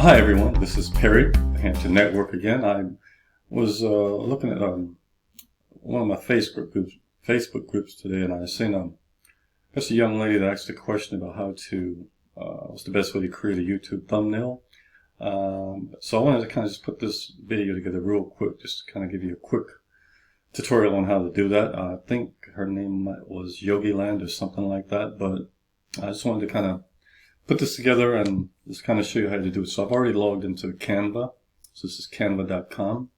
Hi everyone, this is Perry, Hampton Network again. I was looking at one of my Facebook groups today, and I seen just a young lady that asked a question about how to what's the best way to create a YouTube thumbnail. So I wanted to kind of just put this video together real quick, just to kind of give you a quick tutorial on how to do that. I think her name was Yogi Land or something like that, but I just wanted to kind of put this together and just kind of show you how to do it. So I've already logged into Canva. So this is canva.com.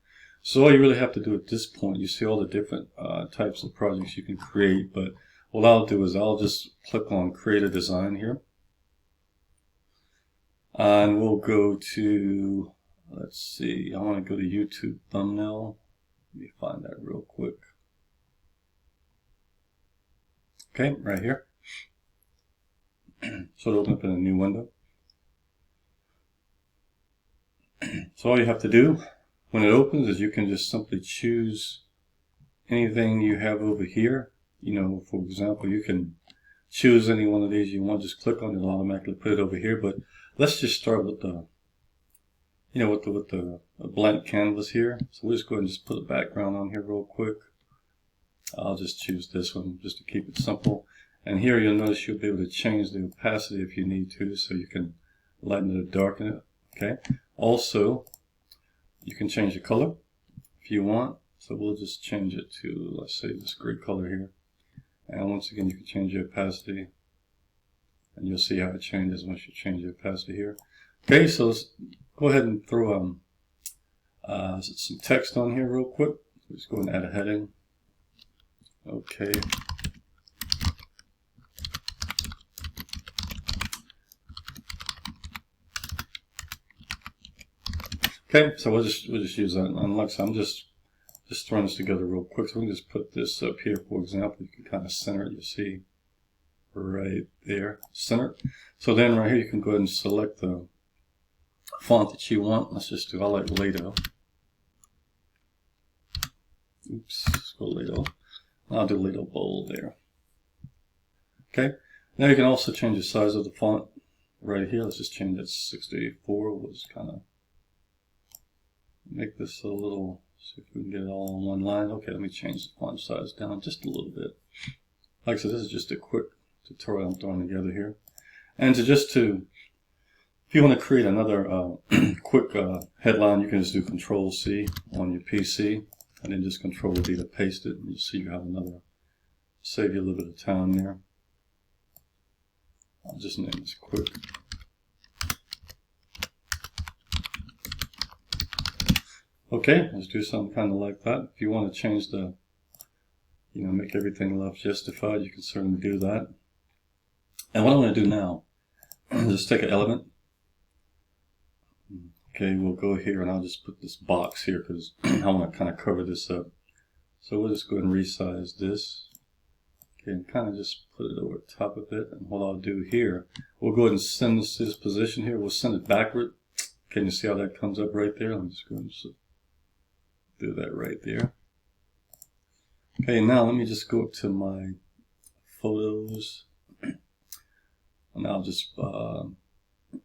So all you really have to do at this point, you see all the different types of projects you can create, but what I'll do is I'll just click on create a design here. And we'll go to, let's see, I want to go to YouTube thumbnail. Let me find that real quick. Okay, right here. So it'll open up in a new window. So all you have to do when it opens is you can just simply choose anything you have over here. You know, for example, you can choose any one of these you want. Just click on it, it'll automatically put it over here. But let's just start with the, with the blank canvas here. So we'll just go ahead and just put a background on here real quick. I'll just choose this one just to keep it simple. And here you'll notice you'll be able to change the opacity if you need to, so you can lighten it or darken it. Okay. Also, you can change the color if you want. So we'll just change it to, let's say, this gray color here. And once again, you can change the opacity, and you'll see how it changes once you change the opacity here. Okay, so let's go ahead and throw some text on here real quick. Let's go and add a heading. Okay. Okay, so we'll just use that. And like I said, I'm just throwing this together real quick. So we can just put this up here, for example. You can kind of center it. You see right there, center. So then right here, you can go ahead and select the font that you want. Let's just do, I like Lato. Oops, let's go Lato. I'll do Lato Bold there. Okay, now you can also change the size of the font right here. Let's just change that 6:84. We'll just kind of make this a little, see if we can get it all on one line. Okay, let me change the font size down just a little bit. Like I said, this is just a quick tutorial I'm throwing together here. And if you want to create another quick headline, you can just do Control-C on your PC, and then just Control-D to paste it, and you'll see you have another, save you a little bit of time there. I'll just name this quick. Okay, let's do something kind of like that. If you want to change the, make everything left justified, you can certainly do that. And what I'm going to do now is just take an element. Okay, we'll go here and I'll just put this box here because I want to kind of cover this up. So we'll just go ahead and resize this. Okay, and kind of just put it over the top of it. And what I'll do here, we'll go ahead and send this to this position here. We'll send it backward. Can you see how that comes up right there? I'm just going to do that right there. Okay, now let me just go up to my photos, and I'll just well,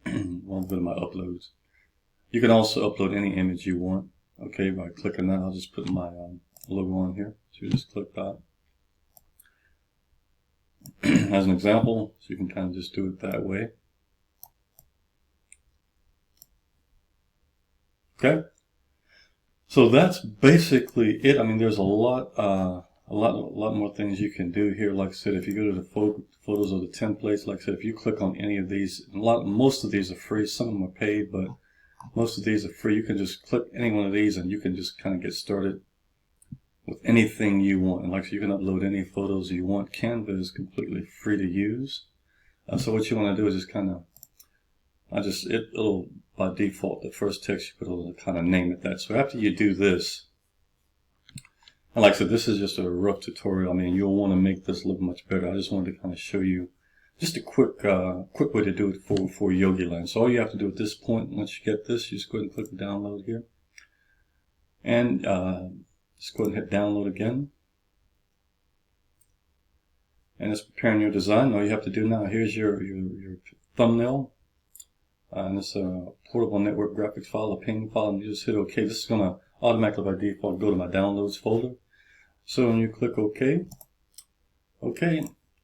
go to my uploads. You can also upload any image you want. Okay, by clicking that, I'll just put my logo on here. So you just click that as an example, so you can kind of just do it that way. Okay. So that's basically it. I mean, there's a lot more things you can do here. Like I said, if you go to the photos or the templates, like I said, if you click on any of these, most of these are free. Some of them are paid, but most of these are free. You can just click any one of these, and you can just kind of get started with anything you want. And like I said, you can upload any photos you want. Canva is completely free to use. So what you want to do is just kind of, it'll by default, the first text you put, it'll kind of name it that. So after you do this, and like I said, this is just a rough tutorial. I mean, you'll want to make this look much better. I just wanted to kind of show you just a quick way to do it for Yogi Land. So all you have to do at this point, once you get this, you just go ahead and click download here, and just go ahead and hit download again. And it's preparing your design. All you have to do now, here's your thumbnail. and it's a portable network graphics file, a PNG file, and you just hit OK. This is going to automatically by default go to my downloads folder. So when you click OK,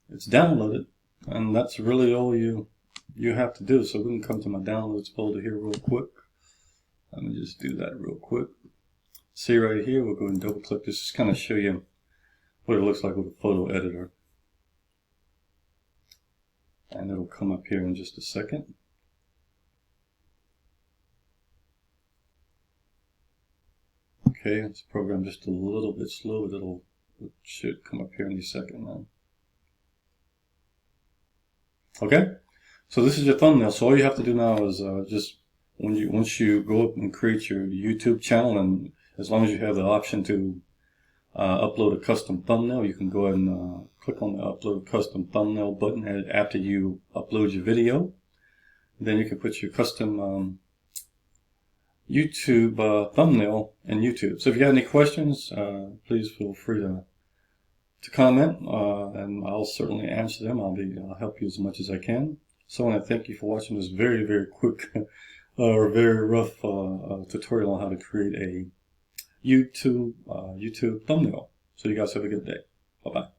it's downloaded, and that's really all you have to do. So we can come to my downloads folder here real quick. Let me just do that real quick. See right here, we'll go and double click this, just kind of show you what it looks like with a photo editor. And it'll come up here in just a second. Okay, this program just a little bit slow, but it should come up here any second now. Okay, so this is your thumbnail. So all you have to do now is just once you go up and create your YouTube channel, and as long as you have the option to upload a custom thumbnail, you can go ahead and click on the upload custom thumbnail button after you upload your video. Then you can put your custom YouTube thumbnail in YouTube. So if you have any questions, please feel free to comment, and I'll certainly answer them. I'll help you as much as I can. So I want to thank you for watching this very, very quick or very rough tutorial on how to create a YouTube thumbnail. So you guys have a good day. Bye-bye.